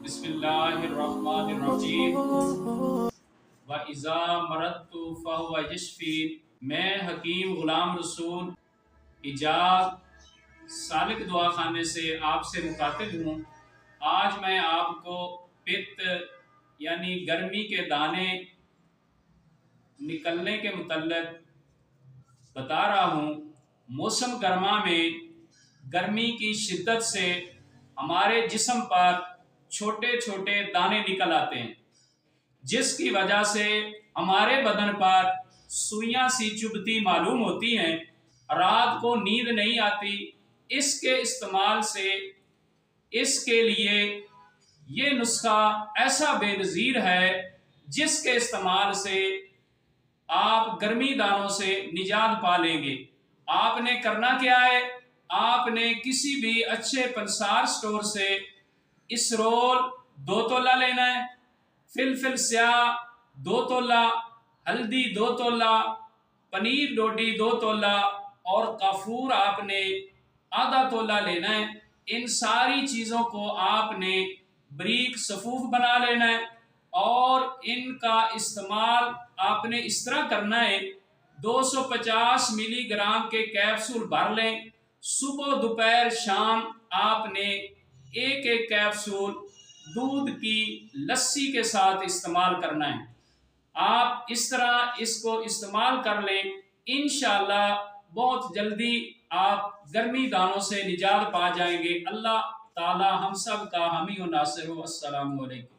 بسم اللہ الرحمن الرحیم وَإِذَا مَرَضْتُ فَهُوَ يَشْفِينِ۔ میں حکیم غلام رسول ایجاد سالک دعا خانے سے آپ سے مخاطب ہوں۔ آج میں آپ کو پت یعنی گرمی کے دانے نکلنے کے متعلق بتا رہا ہوں۔ موسم گرما میں گرمی کی شدت سے ہمارے جسم پر چھوٹے چھوٹے دانے نکل آتے ہیں، جس کی وجہ سے ہمارے بدن پر سوئیاں سی چبھتی معلوم ہوتی ہیں، رات کو نیند نہیں آتی۔ اس کے استعمال سے اس کے لیے یہ نسخہ ایسا بے نظیر ہے جس کے استعمال سے آپ گرمی دانوں سے نجات پا لیں گے۔ آپ نے کرنا کیا ہے؟ آپ نے کسی بھی اچھے پنسار سٹور سے اسرول 2 تولہ لینا ہے، فلفل سیاہ 2 تولہ، ہلدی 2 تولہ، پنیر ڈوڈی 2 تولہ اور کافور آپ نے آدھا تولہ لینا ہے۔ ان ساری چیزوں کو آپ نے بریک صفوف بنا لینا ہے اور ان کا استعمال آپ نے اس طرح کرنا ہے۔ 250 ملی گرام کے کیپسول بھر لیں۔ صبح دوپہر شام آپ نے ایک کیپسول دودھ کی لسی کے ساتھ استعمال کرنا ہے۔ آپ اس طرح اس کو استعمال کر لیں، انشاءاللہ بہت جلدی آپ گرمی دانوں سے نجات پا جائیں گے۔ اللہ تعالی ہم سب کا حامی و ناصر ہو۔ السلام علیکم۔